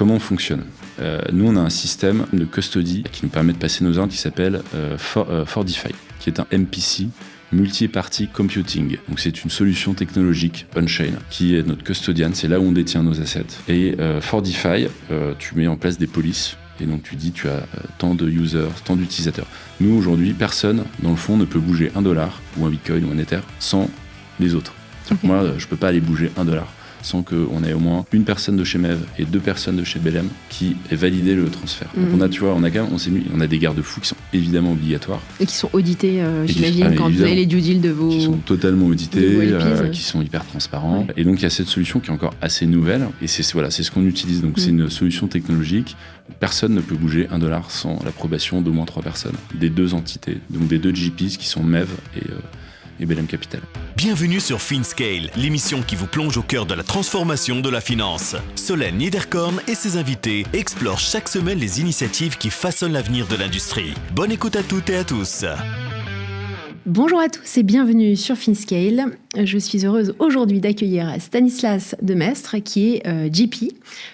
comment on fonctionne? Nous, on a un système de custody qui nous permet de passer nos ordres qui s'appelle Fordify, qui est un MPC, Multi-Party Computing. Donc c'est une solution technologique on-chain qui est notre custodian, c'est là où on détient nos assets. Et Fordify, tu mets en place des polices. Et donc tu dis tu as tant de users, tant d'utilisateurs. Nous aujourd'hui, personne dans le fond ne peut bouger $1 ou un Bitcoin ou un Ether sans les autres. Okay. Moi, je peux pas aller bouger $1 sans qu'on ait au moins une personne de chez Mev et 2 personnes de chez Belém qui aient validé le transfert. Donc on a, tu vois, on a des garde-fous qui sont évidemment obligatoires. Et qui sont audités, j'imagine, quand vous avez les due deals de vos... Qui sont totalement audités, qui sont hyper transparents. Ouais. Et donc il y a cette solution qui est encore assez nouvelle, et c'est ce qu'on utilise. Donc c'est une solution technologique. Personne ne peut bouger $1 sans l'approbation d'au moins 3 personnes, des 2 entités, donc des 2 GPs qui sont Mev et Belém Capital. Bienvenue sur FinScale, l'émission qui vous plonge au cœur de la transformation de la finance. Solène Niederkorn et ses invités explorent chaque semaine les initiatives qui façonnent l'avenir de l'industrie. Bonne écoute à toutes et à tous. Bonjour à tous et bienvenue sur FinScale. Je suis heureuse aujourd'hui d'accueillir Stanislas Demestre, qui est GP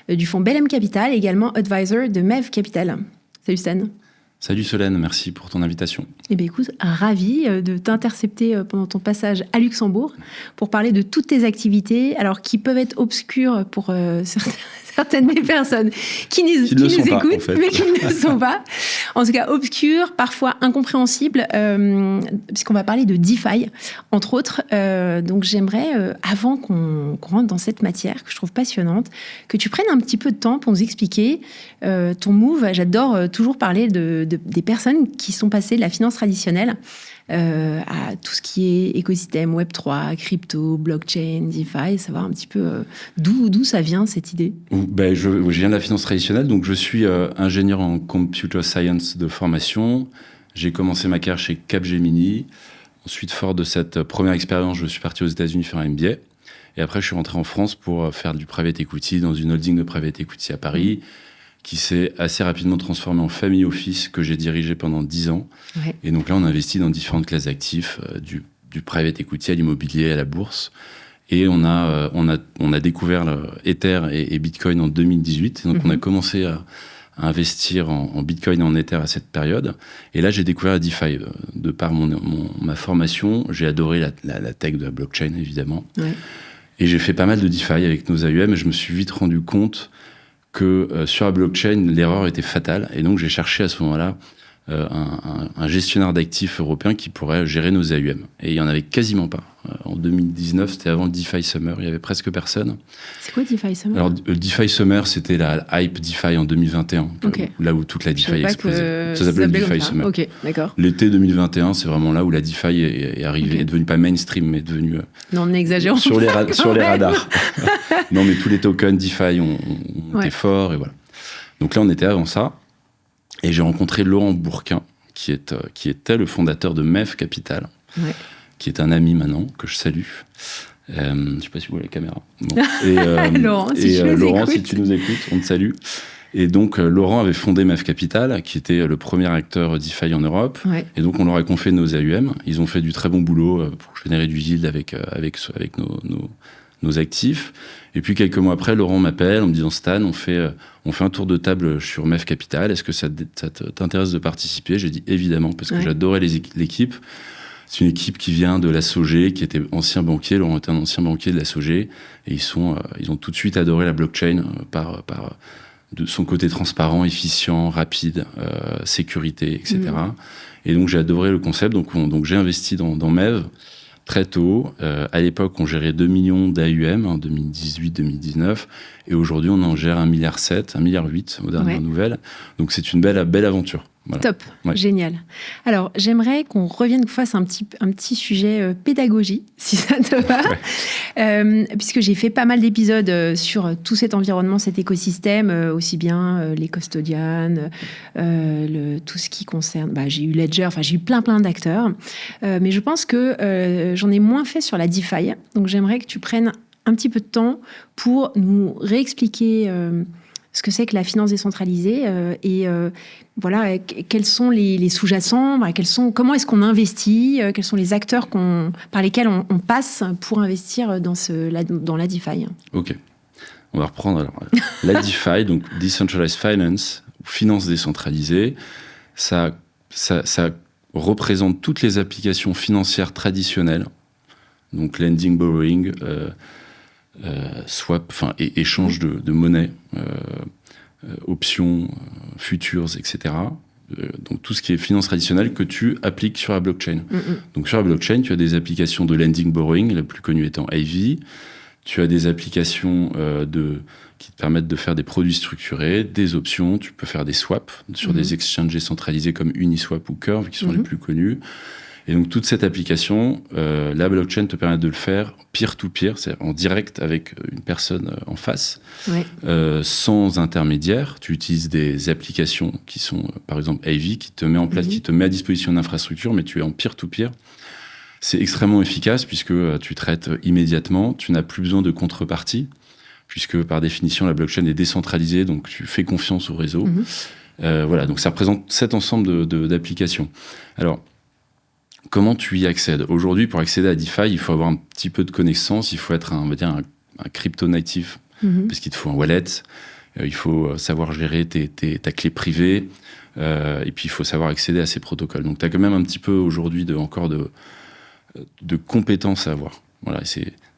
du fonds Belém Capital, également advisor de Mev Capital. Salut Stan. Salut Solène, merci pour ton invitation. Eh bien écoute, ravi de t'intercepter pendant ton passage à Luxembourg pour parler de toutes tes activités, alors qui peuvent être obscures pour certaines des personnes qui nous écoutent, en fait, mais qui ne le sont pas. En tout cas, obscures, parfois incompréhensibles, puisqu'on va parler de DeFi, entre autres. Donc j'aimerais, avant qu'on rentre dans cette matière, que je trouve passionnante, que tu prennes un petit peu de temps pour nous expliquer ton move. J'adore toujours parler des personnes qui sont passées de la finance traditionnelle à tout ce qui est écosystème Web3, crypto, blockchain, DeFi, savoir un petit peu d'où ça vient, cette idée. Je viens de la finance traditionnelle, donc je suis ingénieur en computer science de formation. J'ai commencé ma carrière chez Capgemini. Ensuite, fort de cette première expérience, je suis parti aux États-Unis faire un MBA. Et après, je suis rentré en France pour faire du private equity dans une holding de private equity à Paris, qui s'est assez rapidement transformé en family office que j'ai dirigé pendant 10 ans. Ouais. Et donc là, on investit dans différentes classes d'actifs, du private equity à l'immobilier, à la bourse. Et on a découvert Ether et Bitcoin en 2018. Et donc on a commencé à investir en Bitcoin et en Ether à cette période. Et là, j'ai découvert la DeFi. De par ma formation, j'ai adoré la tech de la blockchain, évidemment. Ouais. Et j'ai fait pas mal de DeFi avec nos AUM. Et je me suis vite rendu compte que sur la blockchain, l'erreur était fatale. Et donc, j'ai cherché à ce moment-là un gestionnaire d'actifs européen qui pourrait gérer nos AUM. Et il n'y en avait quasiment pas. En 2019, c'était avant le DeFi Summer, il n'y avait presque personne. C'est quoi DeFi Summer ? Alors, le DeFi Summer, c'était la hype DeFi en 2021, okay. Là où toute la DeFi explosait. Ça s'appelait le DeFi Summer. Ok, d'accord. L'été 2021, c'est vraiment là où la DeFi est arrivée, okay. Est devenue pas mainstream, mais est devenue... Non, on exagère. Sur les radars. Non, mais tous les tokens DeFi ont été forts, et voilà. Donc là, on était avant ça. Et j'ai rencontré Laurent Bourquin, qui était le fondateur de Mev Capital, qui est un ami maintenant, que je salue. Je ne sais pas si vous voyez la caméra. Bon. Laurent, si tu nous écoutes, on te salue. Et donc, Laurent avait fondé Mev Capital, qui était le premier acteur DeFi en Europe. Ouais. Et donc, on leur a confié nos AUM. Ils ont fait du très bon boulot pour générer du yield avec nos actifs. Et puis, quelques mois après, Laurent m'appelle en me disant « Stan, on fait un tour de table sur Mev Capital. Est-ce que ça t'intéresse de participer » J'ai dit « Évidemment », parce que j'adorais l'équipe. C'est une équipe qui vient de la SOG, qui était ancien banquier. Laurent était un ancien banquier de la SOG. Et ils ont tout de suite adoré la blockchain par de son côté transparent, efficient, rapide, sécurité, etc. Et donc, j'ai adoré le concept. Donc j'ai investi dans Mev très tôt. À l'époque, on gérait 2 millions d'AUM en 2018-2019. Et aujourd'hui, on en gère 1,7 milliard, 1,8 milliard aux dernières nouvelles. Donc, c'est une belle aventure. Voilà. Top, génial. Alors, j'aimerais qu'on revienne, qu'on fasse un petit sujet pédagogie, si ça te va, puisque j'ai fait pas mal d'épisodes sur tout cet environnement, cet écosystème, aussi bien les custodians, tout ce qui concerne... j'ai eu Ledger, j'ai eu plein d'acteurs, mais je pense que j'en ai moins fait sur la DeFi, donc j'aimerais que tu prennes un petit peu de temps pour nous réexpliquer ce que c'est que la finance décentralisée et voilà, quels sont les sous-jacents, comment est-ce qu'on investit, quels sont les acteurs par lesquels on passe pour investir dans la DeFi. Ok. On va reprendre alors, la DeFi, donc Decentralized Finance, finance décentralisée. Ça représente toutes les applications financières traditionnelles, donc lending, borrowing, swap, échange de monnaie, options, futures, etc. Donc tout ce qui est finance traditionnelle que tu appliques sur la blockchain. Donc sur la blockchain, tu as des applications de lending, borrowing, la plus connue étant Ivy. Tu as des applications qui te permettent de faire des produits structurés, des options. Tu peux faire des swaps sur des exchanges centralisés comme Uniswap ou Curve, qui sont les plus connus. Et donc, toute cette application, la blockchain te permet de le faire peer-to-peer, c'est-à-dire en direct avec une personne en face, sans intermédiaire. Tu utilises des applications qui sont, par exemple, Ivy, qui te met en place, qui te met à disposition d'infrastructures, mais tu es en peer-to-peer. C'est extrêmement efficace puisque tu traites immédiatement. Tu n'as plus besoin de contrepartie, puisque par définition, la blockchain est décentralisée, donc tu fais confiance au réseau. Voilà, donc ça représente cet ensemble d'applications. Alors, comment tu y accèdes? Aujourd'hui, pour accéder à DeFi, il faut avoir un petit peu de connaissances, il faut être un crypto-native, parce qu'il te faut un wallet, il faut savoir gérer ta clé privée, et puis il faut savoir accéder à ces protocoles. Donc tu as quand même un petit peu aujourd'hui encore de compétences à avoir. Voilà,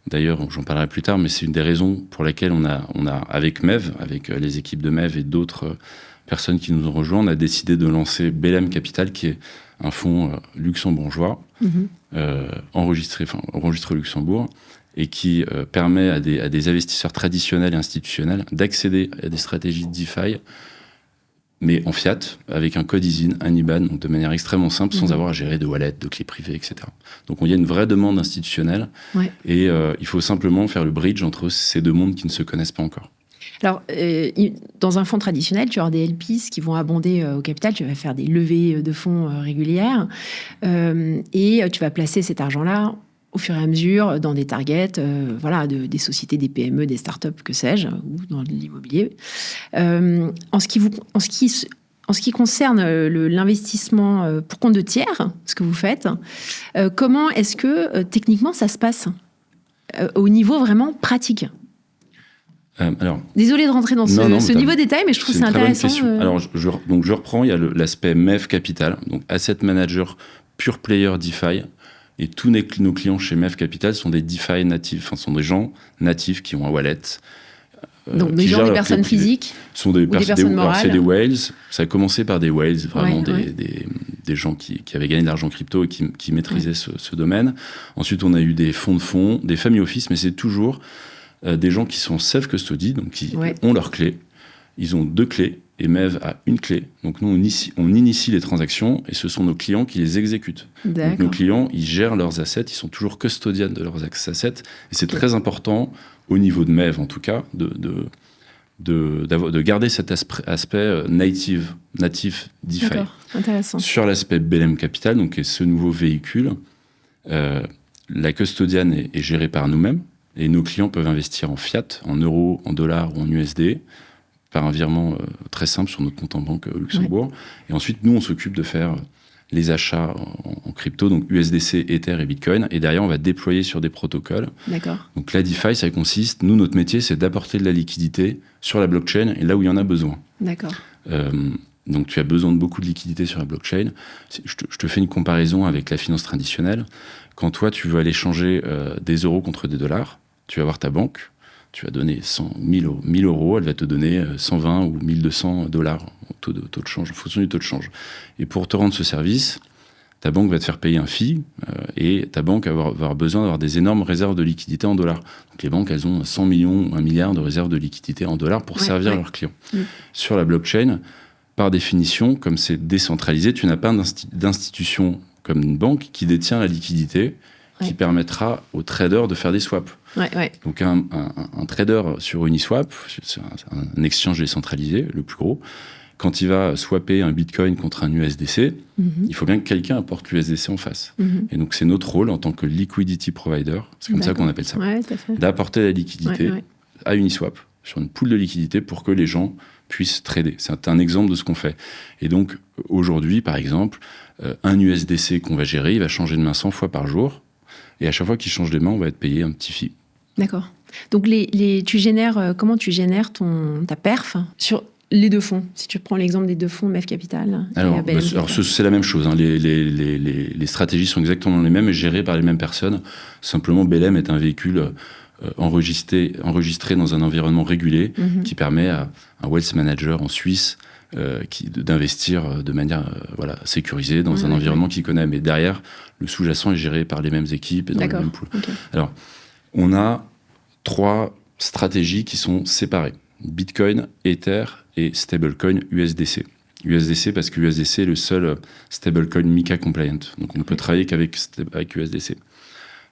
d'ailleurs, j'en parlerai plus tard, mais c'est une des raisons pour lesquelles on a avec MEV, avec les équipes de MEV et d'autres personnes qui nous ont rejoints, on a décidé de lancer Belém Capital, qui est un fonds luxembourgeois, enregistré au Luxembourg, et qui permet à des investisseurs traditionnels et institutionnels d'accéder à des stratégies de DeFi, mais en fiat, avec un code ISIN, un IBAN, donc de manière extrêmement simple, sans avoir à gérer de wallet, de clés privées, etc. Donc il y a une vraie demande institutionnelle, et il faut simplement faire le bridge entre ces deux mondes qui ne se connaissent pas encore. Alors, dans un fonds traditionnel, tu as des LPs qui vont abonder au capital, tu vas faire des levées de fonds régulières, et tu vas placer cet argent-là au fur et à mesure dans des targets, des sociétés, des PME, des startups, que sais-je, ou dans l'immobilier. En ce qui concerne l'investissement pour compte de tiers, ce que vous faites, comment est-ce que techniquement ça se passe au niveau vraiment pratique? Désolée de rentrer dans ce niveau de détail, mais je trouve c'est intéressant. Alors, je reprends, il y a l'aspect MEV Capital, donc Asset Manager Pure Player DeFi, et tous nos clients chez MEV Capital sont des DeFi natifs, sont des gens natifs qui ont un wallet. Donc des gens, des personnes physiques, sont des personnes morales. Alors c'est des whales, ça a commencé par des whales, vraiment des gens qui avaient gagné de l'argent crypto et qui maîtrisaient ce domaine. Ensuite, on a eu des fonds, des family office, mais c'est toujours des gens qui sont self-custody, donc qui ont leurs clés. Ils ont 2 clés et MEV a une clé. Donc nous, on initie les transactions et ce sont nos clients qui les exécutent. Donc nos clients, ils gèrent leurs assets, ils sont toujours custodians de leurs assets. Et c'est très important, au niveau de MEV en tout cas, de garder cet aspect natif DeFi. D'accord, intéressant. Sur l'aspect Belém Capital, donc qui est ce nouveau véhicule, la custodiane est gérée par nous-mêmes. Et nos clients peuvent investir en fiat, en euros, en dollars ou en USD, par un virement très simple sur notre compte en banque au Luxembourg. Et ensuite, nous, on s'occupe de faire les achats en crypto, donc USDC, Ether et Bitcoin. Et derrière, on va déployer sur des protocoles. D'accord. Donc la DeFi, ça consiste, nous, notre métier, c'est d'apporter de la liquidité sur la blockchain et là où il y en a besoin. D'accord. Donc tu as besoin de beaucoup de liquidité sur la blockchain. Je te fais une comparaison avec la finance traditionnelle. Quand toi, tu veux aller changer des euros contre des dollars, tu vas voir ta banque, tu vas donner 1000 euros, elle va te donner 120 ou 1200 dollars en taux de change, en fonction du taux de change. Et pour te rendre ce service, ta banque va te faire payer un fee et ta banque va avoir besoin d'avoir des énormes réserves de liquidité en dollars. Donc les banques, elles ont 100 millions, 1 milliard de réserves de liquidité en dollars pour servir leurs clients. Sur la blockchain, par définition, comme c'est décentralisé, tu n'as pas d'institution comme une banque qui détient la liquidité qui permettra aux traders de faire des swaps. Donc un trader sur Uniswap, c'est un exchange décentralisé, le plus gros, quand il va swapper un Bitcoin contre un USDC, il faut bien que quelqu'un apporte l'USDC en face. Et donc c'est notre rôle en tant que liquidity provider, c'est comme ça qu'on appelle ça, d'apporter la liquidité à Uniswap, sur une pool de liquidité pour que les gens puissent trader. C'est un exemple de ce qu'on fait. Et donc aujourd'hui, par exemple, un USDC qu'on va gérer, il va changer de main 100 fois par jour. Et à chaque fois qu'il change de main, on va être payé un petit fee. D'accord. Donc, comment tu génères ta perf sur les deux fonds? Si tu prends l'exemple des deux fonds, MEF Capital. Alors, c'est la même chose. Hein. Les stratégies sont exactement les mêmes et gérées par les mêmes personnes. Simplement, BLM est un véhicule enregistré dans un environnement régulé qui permet à un wealth manager en Suisse d'investir de manière sécurisée dans un environnement qu'il connaît. Mais derrière, le sous-jacent est géré par les mêmes équipes et dans le même pool. Okay. Alors, on a 3 stratégies qui sont séparées. Bitcoin, Ether et stablecoin USDC. USDC parce que USDC est le seul stablecoin MiCA compliant. Donc on ne peut travailler qu'avec USDC.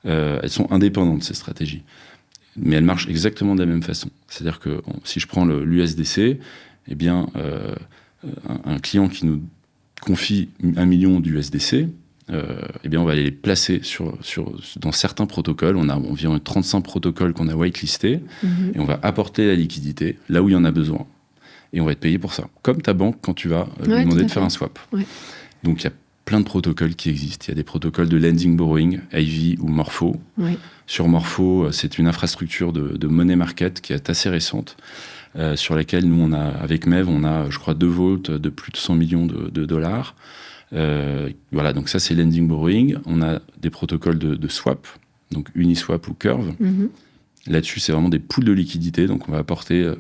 Elles sont indépendantes, ces stratégies. Mais elles marchent exactement de la même façon. C'est-à-dire que si je prends l'USDC, eh bien, un client qui nous confie 1 million d'USDC, eh bien, on va aller les placer dans certains protocoles. On a environ 35 protocoles qu'on a whitelistés et on va apporter la liquidité là où il y en a besoin. Et on va être payé pour ça. Comme ta banque quand tu vas lui demander de faire un swap. Ouais. Donc, il y a plein de protocoles qui existent. Il y a des protocoles de lending borrowing, Ivy ou Morpho. Ouais. Sur Morpho, c'est une infrastructure de money market qui est assez récente, sur laquelle nous, avec MEV, on a, je crois, 2 vaults de plus de 100 millions de dollars. Voilà, donc ça c'est lending borrowing. On a des protocoles de swap, donc Uniswap ou Curve. Là-dessus, c'est vraiment des pools de liquidité. Donc on va apporter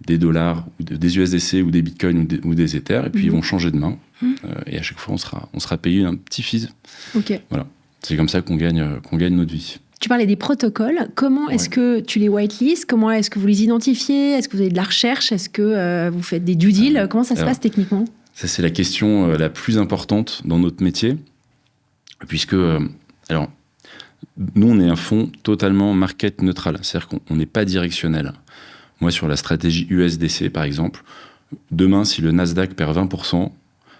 des dollars, ou des USDC ou des bitcoins ou des Ethers, et puis ils vont changer de main. Et à chaque fois, on sera payé un petit fees. Okay. Voilà, c'est comme ça qu'on gagne notre vie. Tu parlais des protocoles. Comment est-ce que tu les whitelist? Comment est-ce que vous les identifiez? Est-ce que vous avez de la recherche? Est-ce que vous faites des due deals? Comment ça se passe techniquement? Ça, c'est la question la plus importante dans notre métier, puisque, alors, nous, on est un fonds totalement market neutral, c'est-à-dire qu'on n'est pas directionnel. Moi, sur la stratégie USDC, par exemple, demain, si le Nasdaq perd 20%,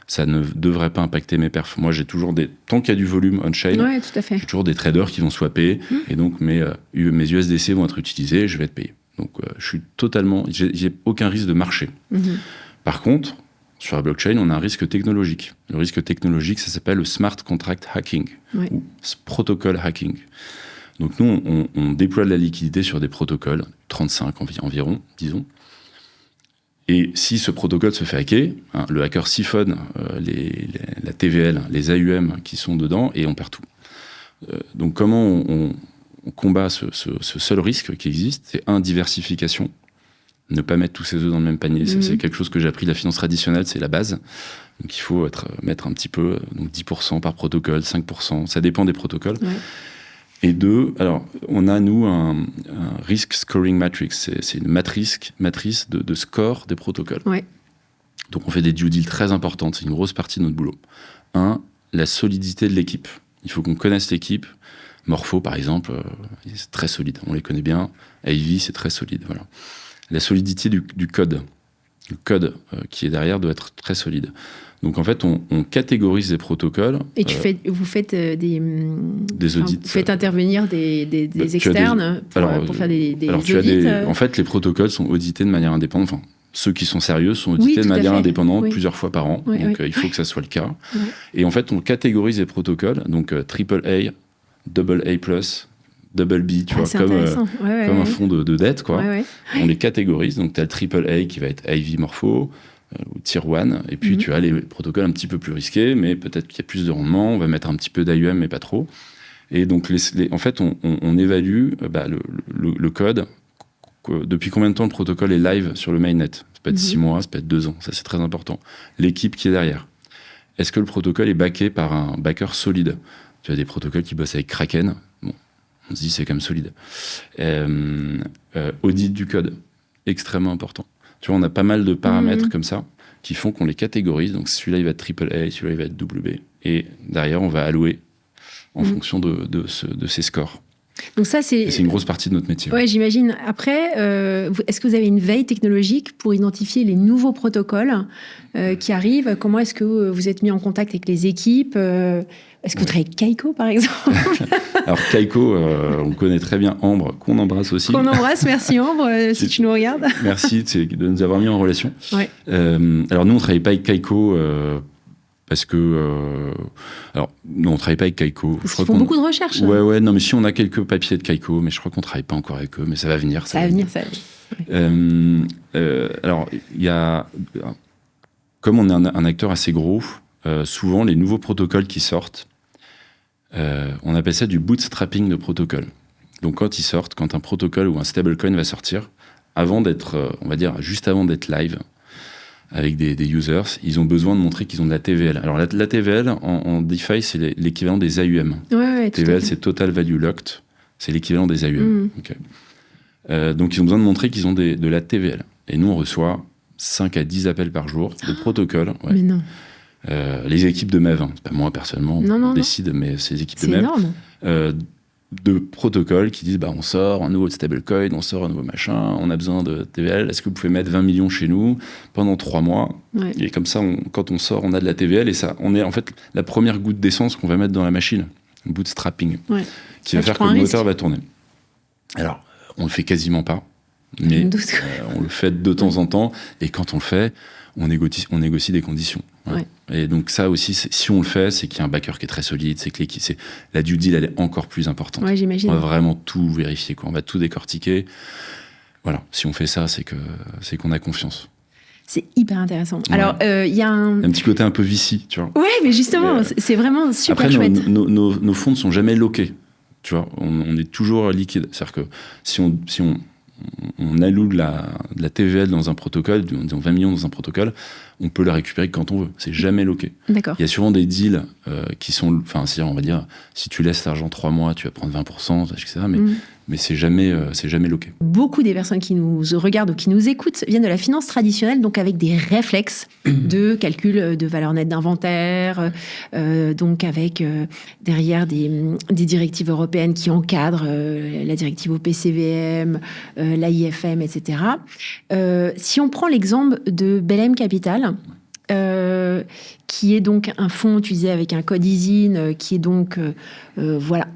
ça ne devrait pas impacter mes perfs. Moi, j'ai toujours tant qu'il y a du volume on-chain, j'ai toujours des traders qui vont swapper, et donc mes USDC vont être utilisés, et je vais être payé. Donc, j'ai aucun risque de marché. Par contre, sur la blockchain, on a un risque technologique. Le risque technologique, ça s'appelle le smart contract hacking, ou protocol hacking. Donc nous, on déploie de la liquidité sur des protocoles, 35 environ, disons. Et si ce protocole se fait hacker, le hacker siphonne la TVL, les AUM qui sont dedans, et on perd tout. Donc comment on combat ce seul risque qui existe? C'est diversification. Ne pas mettre tous ses œufs dans le même panier. C'est quelque chose que j'ai appris de la finance traditionnelle, c'est la base. Donc il faut mettre un petit peu, donc 10% par protocole, 5%, ça dépend des protocoles. Et 2, alors on a nous un risk scoring matrix, c'est une matrice de score des protocoles. Donc on fait des due deals très importantes, c'est une grosse partie de notre boulot. 1, la solidité de l'équipe. Il faut qu'on connaisse l'équipe. Morpho par exemple, c'est très solide, on les connaît bien. Ivy, c'est très solide, voilà. La solidité du code. Le code qui est derrière doit être très solide. Donc en fait, on catégorise les protocoles. Et vous faites des audits. Vous faites intervenir des externes pour faire des audits. En fait, les protocoles sont audités de manière indépendante. Enfin, ceux qui sont sérieux sont audités de manière indépendante plusieurs fois par an. Donc il faut que ça soit le cas. Et en fait, on catégorise les protocoles. Donc AAA, AA+, Double B, tu vois, comme un fonds de dette, quoi. On les catégorise. Donc, tu as le AAA qui va être Ivy Morpho, ou Tier 1, et puis tu as les protocoles un petit peu plus risqués, mais peut-être qu'il y a plus de rendement, on va mettre un petit peu d'AUM, mais pas trop. Et donc, en fait, on évalue le code, depuis combien de temps le protocole est live sur le mainnet. Ça peut être 6 mois, ça peut être 2 ans, ça c'est très important. L'équipe qui est derrière. Est-ce que le protocole est backé par un backer solide? Tu as des protocoles qui bossent avec Kraken, bon, on se dit c'est quand même solide. Audit du code, extrêmement important. Tu vois, on a pas mal de paramètres comme ça qui font qu'on les catégorise. Donc celui-là, il va être AAA, celui-là, il va être WB. Et derrière, on va allouer en fonction de ces scores. Donc ça, c'est une grosse partie de notre métier. Ouais, j'imagine. Après, est-ce que vous avez une veille technologique pour identifier les nouveaux protocoles qui arrivent? Comment est-ce que vous êtes mis en contact avec les équipes? Est-ce que vous travaillez avec Kaiko, par exemple? Alors, Kaiko, on connaît très bien Ambre, qu'on embrasse aussi. Qu'on embrasse, merci Ambre, si tu nous regardes. Merci de nous avoir mis en relation. Alors, nous, on ne travaille pas avec Kaiko Parce que... alors, non, on ne travaille pas avec Kaiko. Ils font beaucoup de recherches. Ouais, non, mais si on a quelques papiers de Kaiko, mais je crois qu'on ne travaille pas encore avec eux, mais ça va venir. Ça va venir. Alors, il y a... Comme on est un acteur assez gros, souvent, les nouveaux protocoles qui sortent, on appelle ça du bootstrapping de protocole. Donc, quand ils sortent, quand un protocole ou un stablecoin va sortir, avant d'être, on va dire, juste avant d'être live, avec des users, ils ont besoin de montrer qu'ils ont de la TVL. Alors, la TVL, en DeFi, c'est l'équivalent des AUM. Ouais, TVL, c'est Total Value Locked. C'est l'équivalent des AUM. Okay. Donc, ils ont besoin de montrer qu'ils ont de la TVL. Et nous, on reçoit 5 à 10 appels par jour de protocoles. Ouais. Mais non. Les équipes de MEV, c'est pas moi personnellement, on décide, mais c'est les équipes de MEV. C'est énorme. De protocoles qui disent on sort un nouveau stablecoin, on sort un nouveau machin, on a besoin de TVL, est-ce que vous pouvez mettre 20 millions chez nous pendant 3 mois Et comme ça, quand on sort, on a de la TVL et ça, on est en fait la première goutte d'essence qu'on va mettre dans la machine, bootstrapping, qui va faire que le moteur va tourner. Alors, on le fait quasiment pas, mais on le fait de temps en temps, et quand on le fait, on négocie des conditions. Ouais. Et donc ça aussi, si on le fait, c'est qu'il y a un backer qui est très solide, c'est que la due deal, elle est encore plus importante. Ouais, j'imagine. On va vraiment tout vérifier, on va tout décortiquer. Voilà, si on fait ça, c'est qu'on a confiance. C'est hyper intéressant. Ouais. Alors, il y a un petit côté un peu vici, tu vois. Ouais, mais justement, c'est vraiment super chouette. Après, nos fonds ne sont jamais loqués, tu vois. On est toujours liquide. C'est-à-dire que si on alloue de la TVL dans un protocole, disons 20 millions dans un protocole, on peut la récupérer quand on veut. C'est jamais loqué. D'accord. Il y a souvent des deals qui sont... Enfin, on va dire, si tu laisses l'argent 3 mois, tu vas prendre 20%, etc. Mais c'est jamais loqué. Beaucoup des personnes qui nous regardent ou qui nous écoutent viennent de la finance traditionnelle, donc avec des réflexes de calcul de valeur nette d'inventaire, donc avec derrière des directives européennes qui encadrent la directive OPCVM, l'AIFM, etc. Si on prend l'exemple de Belém Capital, qui est donc un fonds, tu disais, avec un code ISIN, qui est donc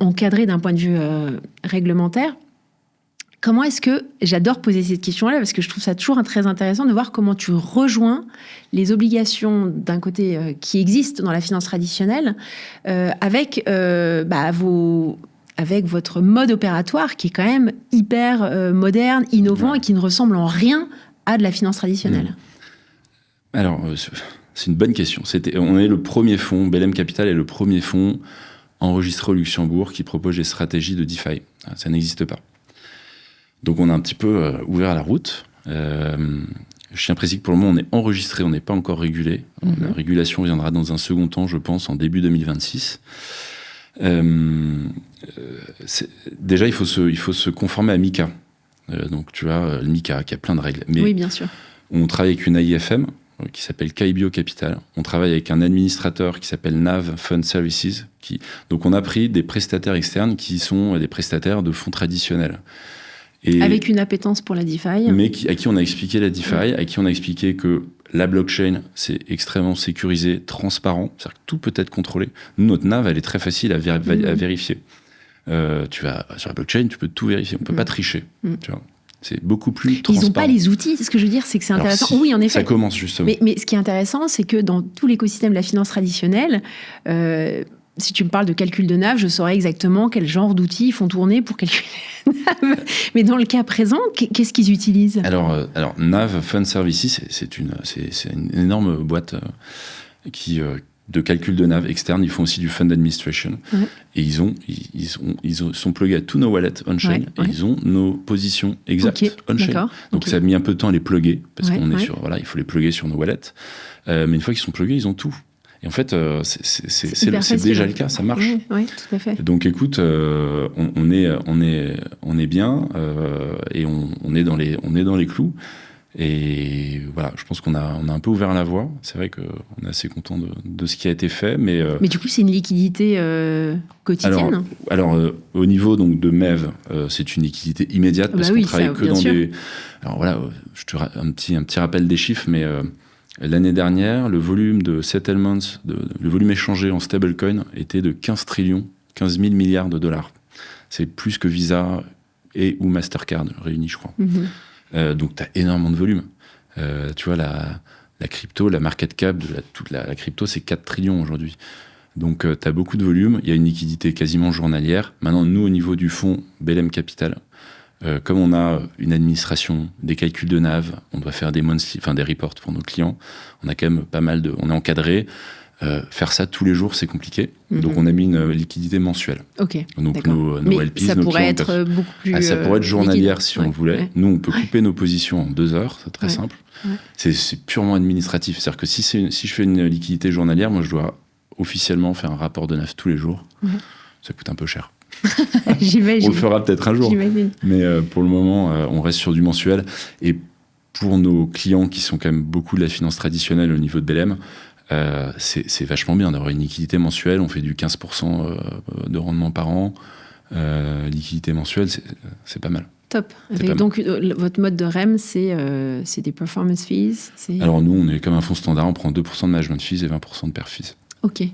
encadré d'un point de vue réglementaire. Comment est-ce que... J'adore poser cette question-là, parce que je trouve ça toujours très intéressant de voir comment tu rejoins les obligations, d'un côté, qui existent dans la finance traditionnelle, avec votre mode opératoire, qui est quand même hyper moderne, innovant, et qui ne ressemble en rien à de la finance traditionnelle. Alors, c'est une bonne question. On est le premier fonds, Belém Capital est le premier fonds enregistré au Luxembourg qui propose des stratégies de DeFi. Ça n'existe pas. Donc, on a un petit peu ouvert la route. Je tiens à préciser que pour le moment, on est enregistré, on n'est pas encore régulé. La régulation viendra dans un second temps, je pense, en début 2026. Déjà, il faut se conformer à MiCA. Donc, tu vois, le MiCA qui a plein de règles. Mais oui, bien sûr. On travaille avec une AIFM qui s'appelle Kaibio Capital. On travaille avec un administrateur qui s'appelle NAV Fund Services. Donc, on a pris des prestataires externes qui sont des prestataires de fonds traditionnels. Et avec une appétence pour la DeFi. Mais à qui on a expliqué la DeFi, à qui on a expliqué que la blockchain, c'est extrêmement sécurisé, transparent. C'est-à-dire que tout peut être contrôlé. Nous, notre NAV, elle est très facile à vérifier. Tu vas sur la blockchain, tu peux tout vérifier. On ne peut pas tricher. Tu vois. C'est beaucoup plus transparent. Ils n'ont pas les outils, c'est ce que je veux dire, c'est que c'est intéressant. Alors, oui, en effet. Ça commence justement. Mais ce qui est intéressant, c'est que dans tout l'écosystème de la finance traditionnelle, si tu me parles de calcul de NAV, je saurais exactement quel genre d'outils ils font tourner pour calculer NAV. Mais dans le cas présent, qu'est-ce qu'ils utilisent ? Alors NAV Fund Services, c'est une énorme boîte de calcul de NAV externe. Ils font aussi du fund administration. Et ils sont plugués à tous nos wallets on-chain. Et ils ont nos positions exactes on-chain. Donc ça a mis un peu de temps à les plugger, parce qu'on est sur... Voilà, il faut les plugger sur nos wallets. Mais une fois qu'ils sont plugués, ils ont tout. Et en fait, c'est déjà le cas, ça marche. Oui, tout à fait. Donc écoute, on est bien et on est dans les clous. Et voilà, je pense qu'on a un peu ouvert la voie. C'est vrai qu'on est assez content de ce qui a été fait. Mais du coup, c'est une liquidité quotidienne. Alors au niveau donc, de MEV, c'est une liquidité immédiate parce qu'on travaille que dans des... Alors voilà, je te un petit rappel des chiffres, mais... l'année dernière, le volume de settlements, le volume échangé en stablecoin était de 15 000 milliards de dollars. C'est plus que Visa et ou Mastercard réunis, je crois. Donc, tu as énormément de volume. Tu vois, la crypto, la market cap de toute la crypto, c'est 4 trillions aujourd'hui. Donc, tu as beaucoup de volume. Il y a une liquidité quasiment journalière. Maintenant, nous, au niveau du fonds BLM Capital, comme on a une administration, des calculs de NAV, on doit faire des reports pour nos clients. On a quand même on est encadré. Faire ça tous les jours, c'est compliqué. Donc, on a mis une liquidité mensuelle. Ok. Donc, nos LPs, ça nos pourrait clients être beaucoup plus. ça pourrait être journalière liquide. si on le voulait. Ouais. Nous, on peut couper nos positions en 2 heures. C'est très simple. Ouais. C'est purement administratif. C'est-à-dire que si je fais une liquidité journalière, moi, je dois officiellement faire un rapport de NAV tous les jours. Ça coûte un peu cher. J'imagine. On le fera peut-être un jour. J'imagine. Mais pour le moment, on reste sur du mensuel. Et pour nos clients qui sont quand même beaucoup de la finance traditionnelle au niveau de BLM, c'est vachement bien d'avoir une liquidité mensuelle. On fait du 15% de rendement par an. Liquidité mensuelle, c'est pas mal. Top. Donc, votre mode de REM, c'est des performance fees. Alors, nous, on est comme un fonds standard. On prend 2% de management fees et 20% de per fees. OK. Tout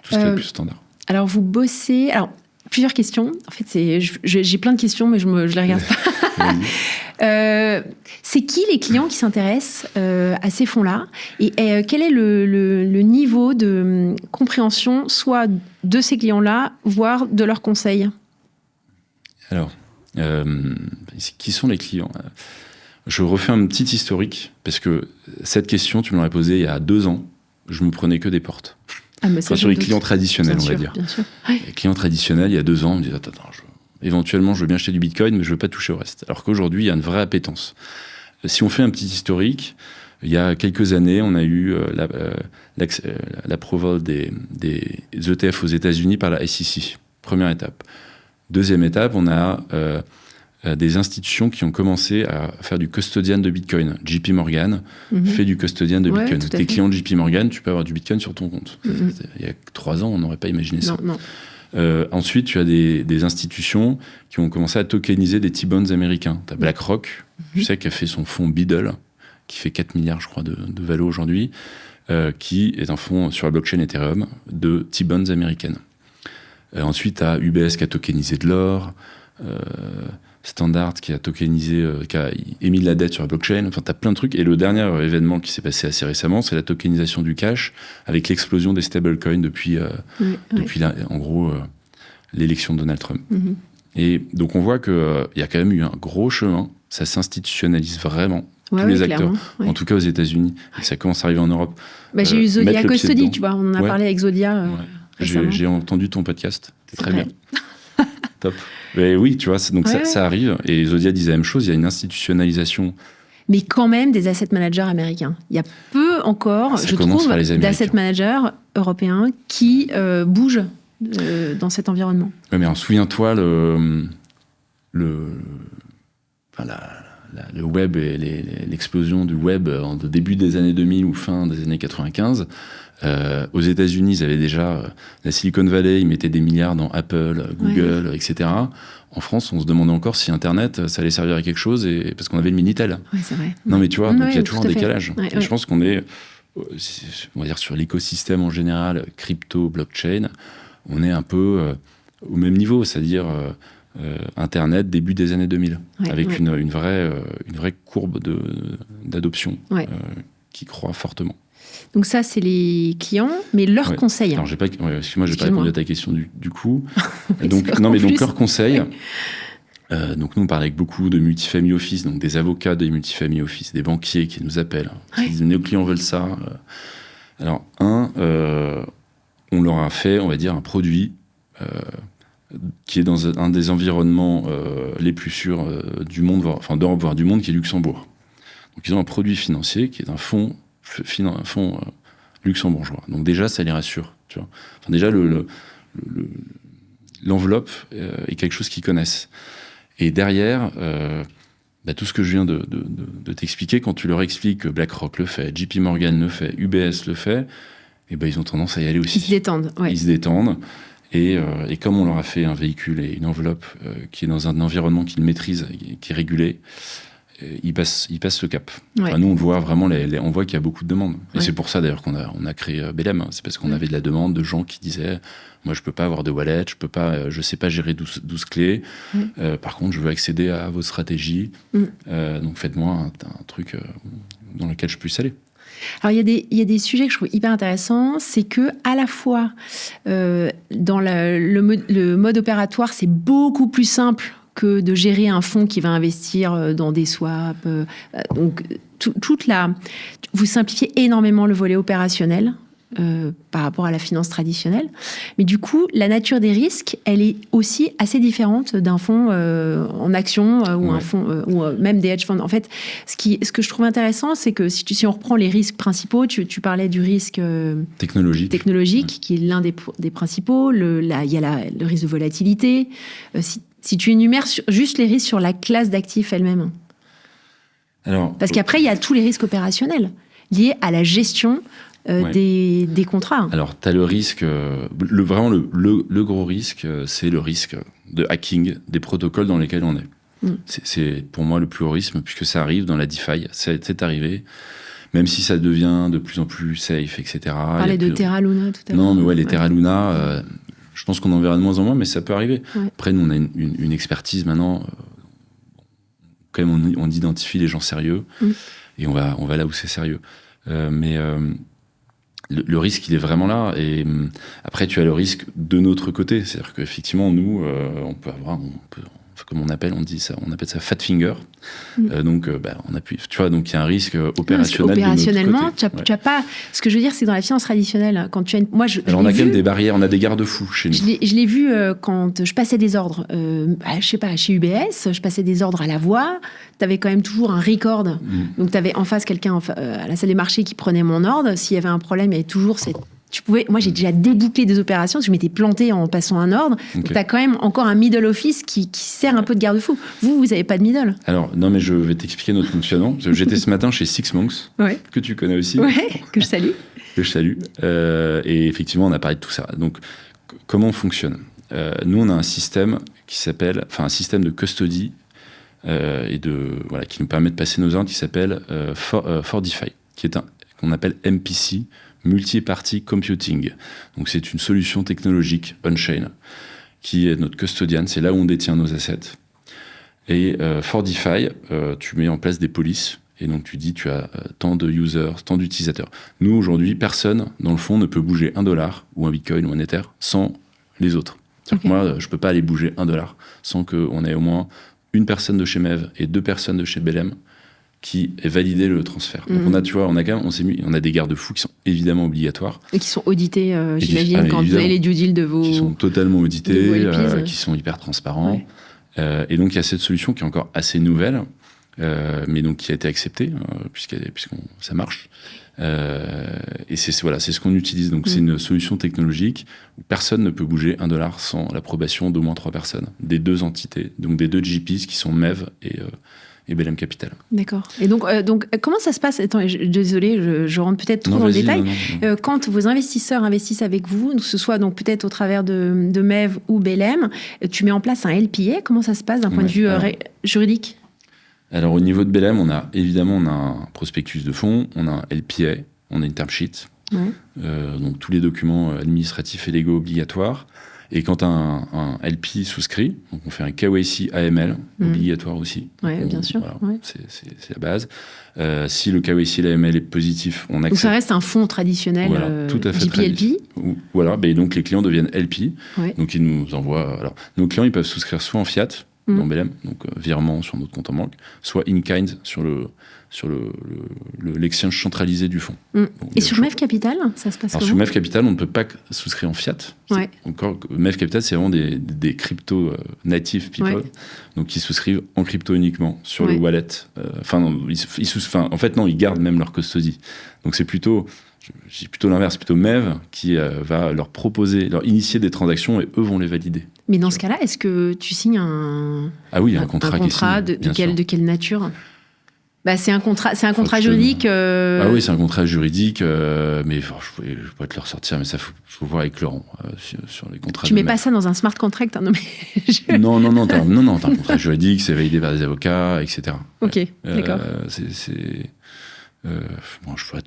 ce qui est le plus standard. Alors, vous bossez... Alors, plusieurs questions. En fait, j'ai plein de questions, mais je les regarde pas. C'est qui les clients qui s'intéressent à ces fonds-là et quel est le niveau de compréhension, soit de ces clients-là, voire de leurs conseils? Alors, qui sont les clients? Je refais un petit historique, parce que cette question, tu me l'aurais posée il y a 2 ans. Je me prenais que des portes. Sur les clients traditionnels, on va dire. Bien sûr. Les clients traditionnels, il y a 2 ans, on me disait, attends, éventuellement, je veux bien acheter du Bitcoin, mais je ne veux pas toucher au reste. Alors qu'aujourd'hui, il y a une vraie appétence. Si on fait un petit historique, il y a quelques années, on a eu l'approval des ETF aux États-Unis par la SEC. Première étape. Deuxième étape, on a des institutions qui ont commencé à faire du custodian de Bitcoin. JP Morgan fait du custodian de Bitcoin. Tes clients de JP Morgan, tu peux avoir du Bitcoin sur ton compte. Il y a 3 ans, on n'aurait pas imaginé ça. Non. Ensuite, tu as des institutions qui ont commencé à tokeniser des T-bonds américains. Tu as BlackRock, tu sais, qui a fait son fonds Beedle, qui fait 4 milliards, je crois, de valo aujourd'hui, qui est un fonds sur la blockchain Ethereum de T-bonds américaines. Ensuite, tu as UBS qui a tokenisé de l'or, Standard qui a tokenisé, qui a émis de la dette sur la blockchain. Enfin, tu as plein de trucs. Et le dernier événement qui s'est passé assez récemment, c'est la tokenisation du cash avec l'explosion des stablecoins depuis en gros, l'élection de Donald Trump. Et donc, on voit qu'il y a quand même eu un gros chemin. Ça s'institutionnalise vraiment. Tous les acteurs, en tout cas aux États-Unis, et ça commence à arriver en Europe. J'ai eu Zodia Custody, tu vois, on en a parlé avec Zodia. J'ai entendu ton podcast, c'est très bien. Top. Mais oui, tu vois, donc ça arrive, et Zodia disait la même chose, il y a une institutionnalisation. Mais quand même des asset managers américains. Il y a peu encore, je trouve, d'asset managers européens qui bougent dans cet environnement. Ouais, mais souviens-toi, le web et l'explosion du web en début des années 2000 ou fin des années 95. Aux États-Unis, ils avaient déjà la Silicon Valley, ils mettaient des milliards dans Apple, Google, etc. En France, on se demandait encore si Internet, ça allait servir à quelque chose, parce qu'on avait le Minitel. Oui, c'est vrai. Non, mais tu vois, donc il y a toujours un décalage. Ouais, je pense qu'on est, on va dire, sur l'écosystème en général, crypto, blockchain, on est un peu au même niveau, c'est-à-dire Internet début des années 2000, avec une vraie courbe d'adoption qui croît fortement. Donc ça, c'est les clients, mais leurs conseils. Alors, excuse-moi, je n'ai pas répondu à ta question du coup. Donc leurs conseils. Donc nous, on parle avec beaucoup de multifamily office, donc des avocats des multifamily office, des banquiers qui nous appellent. Qui disent, nos clients veulent ça. Alors, on leur a fait, on va dire, un produit qui est dans un des environnements les plus sûrs du monde, enfin d'Europe, voire du monde, qui est Luxembourg. Donc ils ont un produit financier qui est un fonds luxembourgeois. Donc déjà, ça les rassure. Tu vois. Enfin, déjà, l'enveloppe est quelque chose qu'ils connaissent. Et derrière, tout ce que je viens de t'expliquer, quand tu leur expliques que BlackRock le fait, JP Morgan le fait, UBS le fait, et ils ont tendance à y aller aussi. Ils se détendent. Ouais. Ils se détendent. Et comme on leur a fait un véhicule et une enveloppe qui est dans un environnement qu'ils maîtrisent, qui est régulé, ils passent le cap. Ouais. Enfin, nous, on le voit vraiment, on voit qu'il y a beaucoup de demandes. Et c'est pour ça, d'ailleurs, qu'on a créé BLM. C'est parce qu'on avait de la demande de gens qui disaient « Moi, je ne peux pas avoir de wallet, je ne sais pas gérer 12 clés. Par contre, je veux accéder à vos stratégies. Donc, faites-moi un truc dans lequel je puisse aller. » Alors, il y a des sujets que je trouve hyper intéressants. C'est que, à la fois, dans le mode opératoire, c'est beaucoup plus simple que de gérer un fonds qui va investir dans des swaps. Donc, vous simplifiez énormément le volet opérationnel par rapport à la finance traditionnelle. Mais du coup, la nature des risques, elle est aussi assez différente d'un fonds en action ou un fonds ou même des hedge funds. En fait, ce que je trouve intéressant, c'est que si on reprend les risques principaux, tu parlais du risque technologique qui est l'un des principaux. Il y a le risque de volatilité. Si tu énumères juste les risques sur la classe d'actifs elle-même. Parce qu'après, il y a tous les risques opérationnels liés à la gestion des contrats. Alors, tu as le risque, vraiment le gros risque, c'est le risque de hacking des protocoles dans lesquels on est. C'est pour moi le plus haut risque, puisque ça arrive dans la DeFi, c'est arrivé, même si ça devient de plus en plus safe, etc. On parlait de Terra Luna tout à l'heure. Non, mais les Terra Luna, je pense qu'on en verra de moins en moins, mais ça peut arriver. Après, nous, on a une expertise maintenant, quand même, on identifie les gens sérieux, et on va là où c'est sérieux. Mais le risque, il est vraiment là. Et après, tu as le risque de notre côté. C'est-à-dire qu'effectivement, nous, on peut avoir, comme on appelle ça fat finger. Donc, on appuie. Tu vois, donc il y a un risque opérationnel. Opérationnellement, tu as pas. Ce que je veux dire, c'est que dans la finance traditionnelle, quand tu as alors, on a quand même des barrières, on a des garde-fous chez nous. Je l'ai vu quand je passais des ordres, je sais pas, chez UBS, je passais des ordres à la voix. Tu avais quand même toujours un record. Donc, tu avais en face quelqu'un à la salle des marchés qui prenait mon ordre. S'il y avait un problème, il y avait toujours cette. Moi, j'ai déjà débouclé des opérations parce que je m'étais plantée en passant un ordre. Okay. Donc, tu as quand même encore un middle office qui sert un peu de garde-fou. Vous n'avez pas de middle. Alors, non, mais je vais t'expliquer notre fonctionnement. J'étais ce matin chez Six Monks, que tu connais aussi. Que je salue. Et effectivement, on a parlé de tout ça. Donc, comment on fonctionne ? Nous, on a un système un système de custody qui nous permet de passer nos ordres, qui s'appelle Fordify, qu'on appelle MPC, Multi-Party Computing. Donc, c'est une solution technologique on-chain qui est notre custodian. C'est là où on détient nos assets. Et Fordify, tu mets en place des polices. Et donc, tu dis, tu as tant de users, tant d'utilisateurs. Nous, aujourd'hui, personne, dans le fond, ne peut bouger $1 ou un Bitcoin ou un Ether sans les autres. Okay. Moi, je ne peux pas aller bouger $1 sans qu'on ait au moins une personne de chez MEV et 2 personnes de chez Belém qui ait validé le transfert. Donc, on a des garde-fous qui sont évidemment obligatoires. Et qui sont audités, j'imagine, quand vous avez les due deals de vos... Qui sont totalement audités, qui sont hyper transparents. Et donc, il y a cette solution qui est encore assez nouvelle, mais donc qui a été acceptée, puisque ça marche. Et c'est ce qu'on utilise. Donc, c'est une solution technologique où personne ne peut bouger $1 sans l'approbation d'au moins 3 personnes, des 2 entités, donc des 2 GPs qui sont MEV et Belém Capital. D'accord. Et donc, comment ça se passe ? Attends, désolée, je rentre peut-être trop dans le détail. Non. Quand vos investisseurs investissent avec vous, que ce soit donc peut-être au travers de MEV ou Belém, tu mets en place un LPA. Comment ça se passe d'un point de vue juridique ? Alors, au niveau de Belém, on a un prospectus de fonds, on a un LPA, on a une term sheet, donc tous les documents administratifs et légaux obligatoires. Et quand un LP souscrit, donc on fait un KYC AML, obligatoire aussi. Oui, bien sûr. Voilà, c'est la base. Si le KYC AML est positif, on accepte. Donc ça reste un fonds traditionnel, tout à fait GP-LP. Voilà, donc les clients deviennent LP. Donc ils nous envoient... Alors, nos clients, ils peuvent souscrire soit en fiat, dans Belém, donc virement sur notre compte en banque, soit in kind sur l'exchange centralisé du fonds. Donc, et sur MEV Capital, ça se passe comment ? Sur MEV Capital, on ne peut pas souscrire en fiat. Encore, MEV Capital, c'est vraiment des crypto native people, donc qui souscrivent en crypto uniquement sur le wallet. En fait, non, ils gardent même leur custody. Donc c'est plutôt l'inverse, plutôt MEV qui va leur initier des transactions et eux vont les valider. Mais dans ce cas-là, est-ce que tu signes un contrat qui est signé, de quelle nature ? C'est un contrat juridique. Ah oui, c'est un contrat juridique, mais je pourrais te le ressortir, mais ça faut voir avec Laurent sur les contrats. Tu mets pas ça dans un smart contract, non mais. Non, t'as un contrat juridique, c'est validé par des avocats, etc. Ok, d'accord. Bon, je pourrais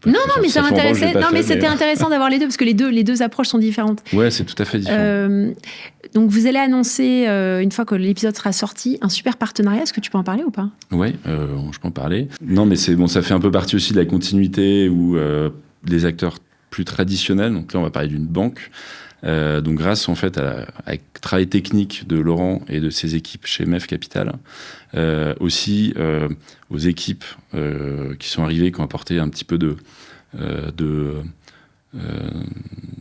non, mais ça m'intéressait. Non, mais c'était intéressant d'avoir les deux, parce que les deux approches sont différentes. Ouais, c'est tout à fait différent. Donc, vous allez annoncer, une fois que l'épisode sera sorti, un super partenariat. Est-ce que tu peux en parler ou pas ? Ouais, je peux en parler. Non, mais c'est bon, ça fait un peu partie aussi de la continuité où des acteurs plus traditionnels. Donc là, on va parler d'une banque. Donc grâce en fait à travail technique de Laurent et de ses équipes chez MEF Capital, aussi aux équipes qui sont arrivées, qui ont apporté un petit peu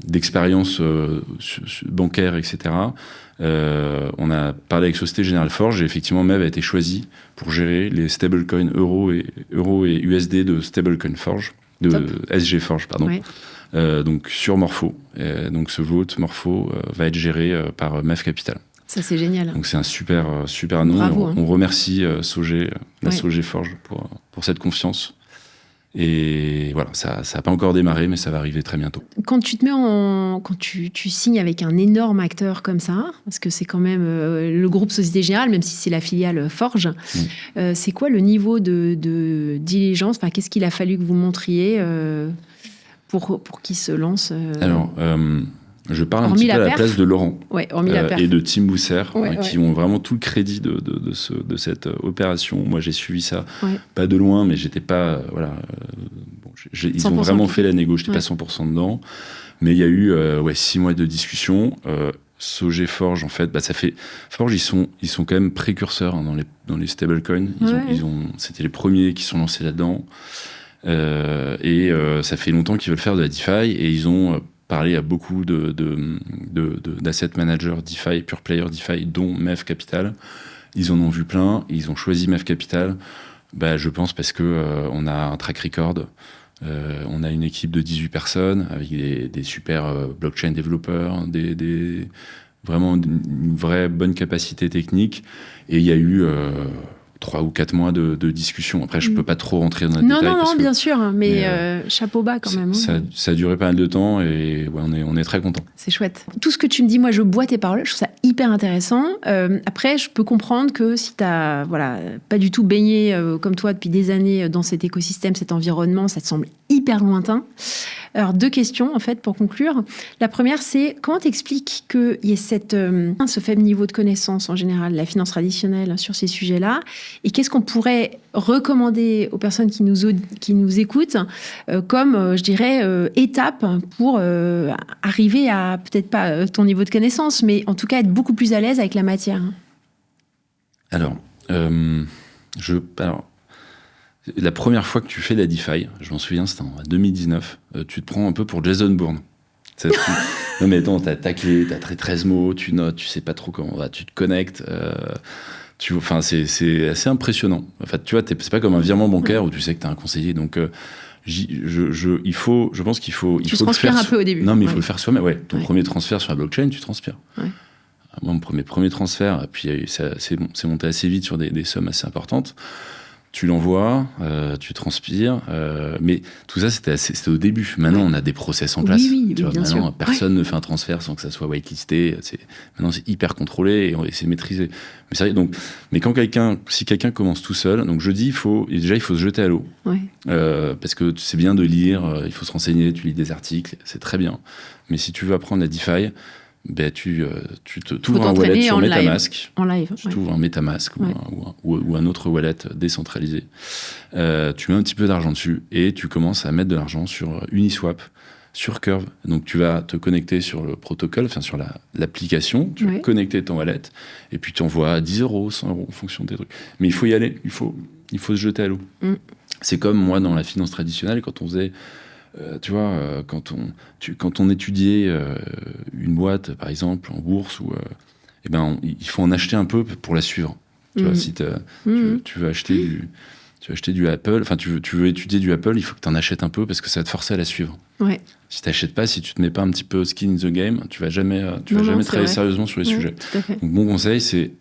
d'expérience bancaire, etc. On a parlé avec Société Générale Forge et effectivement MEF a été choisi pour gérer les stablecoins euro et USD de stablecoin Forge, de SG Forge, pardon. Ouais. Donc sur Morpho. Donc ce vote Morpho va être géré par MEF Capital. Ça, c'est génial. Donc c'est un super nom. Bravo, on remercie Sogé, Sogé Forge pour cette confiance. Et voilà, ça n'a pas encore démarré, mais ça va arriver très bientôt. Quand tu te mets quand tu signes avec un énorme acteur comme ça, parce que c'est quand même le groupe Société Générale, même si c'est la filiale Forge, c'est quoi le niveau de diligence ? Enfin, qu'est-ce qu'il a fallu que vous montriez pour qu'il se lance Alors, je parle un petit peu à la place de Laurent et de Tim Bousser, qui ont vraiment tout le crédit de cette opération. Moi, j'ai suivi ça, pas de loin, mais j'étais pas... ils ont vraiment fait la négo, j'étais pas 100% dedans. Mais il y a eu 6 mois de discussion. Sogé Forge, en fait, ça fait... Forge, ils sont quand même précurseurs dans les stablecoins. C'était les premiers qui sont lancés là-dedans. Ça fait longtemps qu'ils veulent faire de la DeFi et ils ont parlé à beaucoup d'asset managers DeFi, pure player DeFi, dont MEF Capital. Ils en ont vu plein, ils ont choisi MEF Capital, je pense parce que on a un track record, on a une équipe de 18 personnes avec des super blockchain développeurs, vraiment une vraie bonne capacité technique, et il y a eu 3 ou 4 mois de discussion. Après, je peux pas trop rentrer dans les détails. Non, bien sûr, mais chapeau bas quand même. Ça a duré pas mal de temps et on est très contents. C'est chouette. Tout ce que tu me dis, moi, je bois tes paroles. Je trouve ça hyper intéressant. Après, je peux comprendre que si tu n'as pas du tout baigné comme toi depuis des années dans cet écosystème, cet environnement, ça te semble hyper lointain. Alors, 2 questions, en fait, pour conclure. La première, c'est comment t'expliques qu'il y ait ce faible niveau de connaissance, en général, de la finance traditionnelle sur ces sujets-là, et qu'est-ce qu'on pourrait recommander aux personnes qui nous écoutent comme, je dirais, étape pour arriver à, peut-être pas ton niveau de connaissance, mais en tout cas être beaucoup plus à l'aise avec la matière. Alors, la première fois que tu fais de la DeFi, je m'en souviens, c'était en 2019, tu te prends un peu pour Jason Bourne. Non mais attends, t'as ta clé, t'as 13 mots, tu notes, tu sais pas trop comment tu te connectes. C'est assez impressionnant. En fait, tu vois, c'est pas comme un virement bancaire où tu sais que t'as un conseiller. Donc, je pense qu'il faut. Tu transpires un peu au début. Non, mais il faut le faire soi-même. Ouais, ton premier transfert sur la blockchain, tu transpires. Ouais. Moi, mon premier transfert, puis c'est monté assez vite sur des sommes assez importantes. Tu l'envoies, tu transpires, mais tout ça c'était au début. Maintenant on a des process en place. Oui, tu vois, bien maintenant sûr. Personne ne fait un transfert sans que ça soit whitelisté. Maintenant c'est hyper contrôlé et c'est maîtrisé. Mais sérieux, mais si quelqu'un commence tout seul, donc je dis il faut se jeter à l'eau, parce que c'est bien de lire, il faut se renseigner, tu lis des articles, c'est très bien. Mais si tu veux apprendre la DeFi, tu t'ouvres un wallet sur MetaMask. En live. Tu t'ouvres un MetaMask ou un autre wallet décentralisé. Tu mets un petit peu d'argent dessus et tu commences à mettre de l'argent sur Uniswap, sur Curve. Donc tu vas te connecter sur le protocole, enfin sur l'application, tu vas connecter ton wallet et puis tu envoies 10 €, 100 € en fonction des trucs. Mais il faut y aller, il faut se jeter à l'eau. C'est comme moi dans la finance traditionnelle, quand on faisait... tu vois, quand on étudiait une boîte, par exemple, en bourse, il faut en acheter un peu pour la suivre. Tu vois, si tu veux acheter du Apple, enfin, tu veux étudier du Apple, il faut que tu en achètes un peu parce que ça va te forcer à la suivre. Ouais. Si tu n'achètes pas, si tu te mets pas un petit peu skin in the game, tu vas jamais travailler sérieusement sur les sujets. Donc, mon conseil, c'est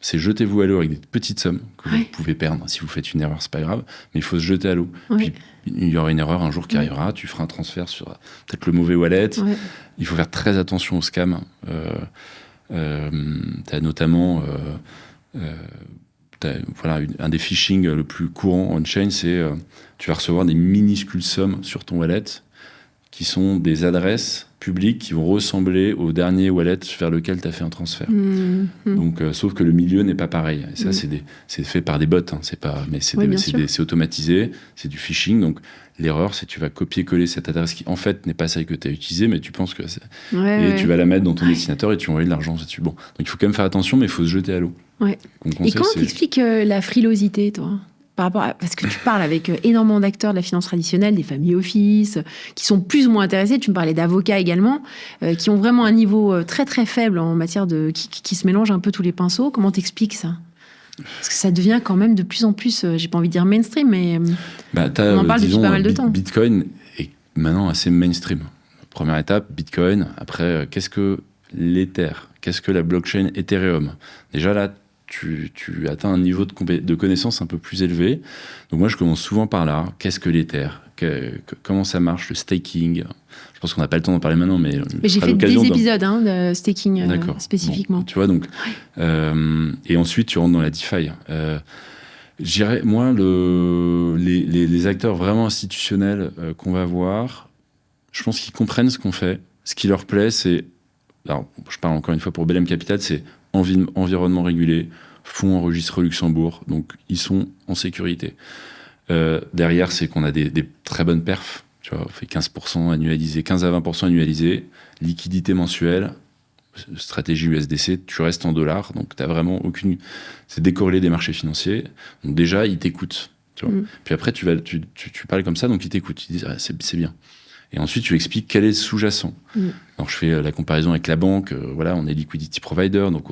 jetez-vous à l'eau avec des petites sommes que vous pouvez perdre. Si vous faites une erreur, c'est pas grave, mais il faut se jeter à l'eau. Puis, il y aura une erreur un jour qui arrivera, tu feras un transfert sur peut-être le mauvais wallet. Il faut faire très attention aux scams. T'as notamment un des phishing le plus courant on-chain, c'est tu vas recevoir des minuscules sommes sur ton wallet qui sont des adresses publiques qui vont ressembler au dernier wallet vers lequel tu as fait un transfert. Donc, sauf que le milieu n'est pas pareil. Et ça, c'est fait par des bots. Hein. C'est automatisé, c'est du phishing. Donc, l'erreur, c'est que tu vas copier-coller cette adresse qui, en fait, n'est pas celle que tu as utilisée, mais tu penses que c'est... tu vas la mettre dans ton destinateur et tu envoies de l'argent dessus. Bon. Donc, il faut quand même faire attention, mais il faut se jeter à l'eau. Ouais. Et comment t'expliques la frilosité, toi ? Par rapport parce que tu parles avec énormément d'acteurs de la finance traditionnelle, des familles office, qui sont plus ou moins intéressés. Tu me parlais d'avocats également, qui ont vraiment un niveau très très faible en matière de... qui se mélangent un peu tous les pinceaux. Comment t'expliques ça ? Parce que ça devient quand même de plus en plus, j'ai pas envie de dire mainstream, mais on en parle depuis pas mal de temps. Bitcoin est maintenant assez mainstream. Première étape, Bitcoin. Après, qu'est-ce que l'Ether ? Qu'est-ce que la blockchain Ethereum ? Déjà là, tu atteins un niveau de connaissance un peu plus élevé. Donc moi, je commence souvent par là. Qu'est-ce que l'Ether ? Comment ça marche, le staking ? Je pense qu'on n'a pas le temps d'en parler maintenant, mais j'ai fait des épisodes de staking spécifiquement. Bon, tu vois, donc, et ensuite, tu rentres dans la DeFi. J'irais, moi, les acteurs vraiment institutionnels qu'on va voir, je pense qu'ils comprennent ce qu'on fait. Ce qui leur plaît, c'est... Alors, je parle encore une fois pour BLM Capital, c'est environnement régulé, fonds enregistrés au Luxembourg, donc ils sont en sécurité. Derrière, c'est qu'on a des très bonnes perfs, tu vois, on fait 15% annualisé, 15 à 20% annualisé, liquidité mensuelle, stratégie USDC, tu restes en dollars, donc tu n'as vraiment aucune... C'est décorrélé des marchés financiers, donc déjà, ils t'écoutent. Tu vois. Puis après, tu parles comme ça, donc ils t'écoutent, ils disent « c'est bien ». Et ensuite, tu expliques quel est le sous-jacent. Alors, je fais la comparaison avec la banque. On est liquidity provider. Donc,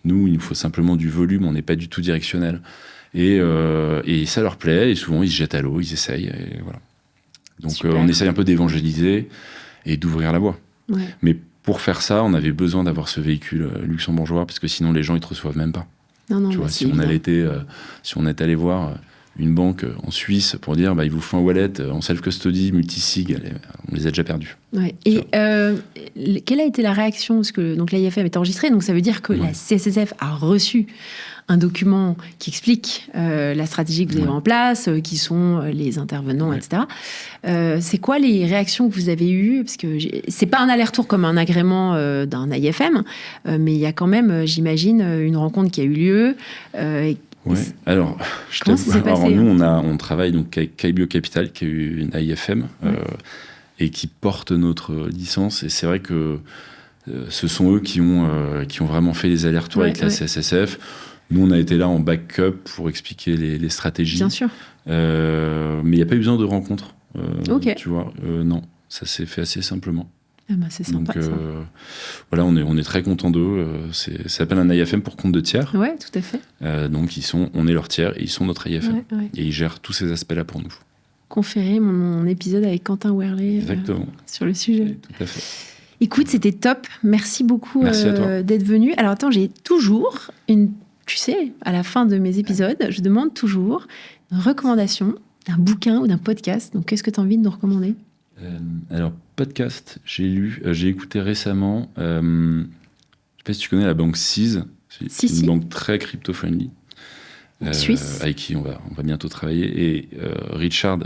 nous, il nous faut simplement du volume. On n'est pas du tout directionnel. Et ça leur plaît. Et souvent, ils se jettent à l'eau. Ils essayent. Et voilà. Donc, on essaye un peu d'évangéliser et d'ouvrir la voie. Ouais. Mais pour faire ça, on avait besoin d'avoir ce véhicule luxembourgeois parce que sinon, les gens, ils ne te reçoivent même pas. Non, tu vois, si on est allé voir... une banque en Suisse pour dire ils vous font un wallet en self-custody, multisig, on les a déjà perdus. Ouais. Et quelle a été la réaction ? Parce que donc, l'AIFM est enregistrée, donc ça veut dire que la CSSF a reçu un document qui explique la stratégie que vous avez en place, qui sont les intervenants, etc. C'est quoi les réactions que vous avez eues ? Parce que c'est pas un aller-retour comme un agrément d'un AIFM, mais il y a quand même, j'imagine, une rencontre qui a eu lieu. Ouais. Alors, nous, on travaille donc avec Kaibio Capital, qui est une AIFM, et qui porte notre licence. Et c'est vrai que ce sont eux qui ont vraiment fait les allers-retours avec la CSSF. Nous, on a été là en backup pour expliquer les stratégies. Bien sûr. Mais il n'y a pas eu besoin de rencontre. Tu vois, non, ça s'est fait assez simplement. C'est sympa. Donc, on est très contents d'eux. Ça s'appelle un AIFM pour compte de tiers. Ouais, tout à fait. Donc, on est leur tiers et ils sont notre AIFM. Et ils gèrent tous ces aspects-là pour nous. Conférer mon épisode avec Quentin Werlé sur le sujet. Tout à fait. Écoute, c'était top. Merci beaucoup d'être venu. Alors, attends, j'ai toujours tu sais, à la fin de mes épisodes, je demande toujours une recommandation d'un bouquin ou d'un podcast. Donc, qu'est-ce que tu as envie de nous recommander ? Alors, podcast, j'ai écouté récemment, je ne sais pas si tu connais la banque Seize, c'est une banque très crypto-friendly, Suisse, avec qui on va bientôt travailler. Et Richard,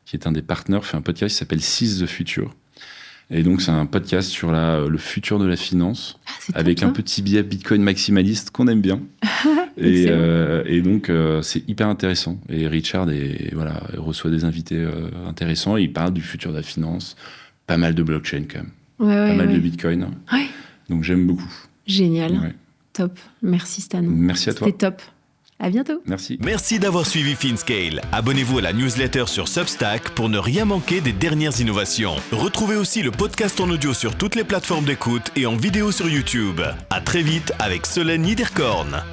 qui est un des partenaires, fait un podcast qui s'appelle Seize the Future. Et donc, c'est un podcast sur le futur de la finance, avec un petit biais Bitcoin maximaliste qu'on aime bien. et donc, c'est hyper intéressant. Et Richard reçoit des invités intéressants. Et il parle du futur de la finance. Pas mal de blockchain, quand même. Pas mal de Bitcoin. Ouais. Donc, j'aime beaucoup. Génial. Ouais. Top. Merci, Stan. Merci à toi. C'était top. À bientôt. Merci. Merci d'avoir suivi FinScale. Abonnez-vous à la newsletter sur Substack pour ne rien manquer des dernières innovations. Retrouvez aussi le podcast en audio sur toutes les plateformes d'écoute et en vidéo sur YouTube. À très vite avec Solène Niederkorn.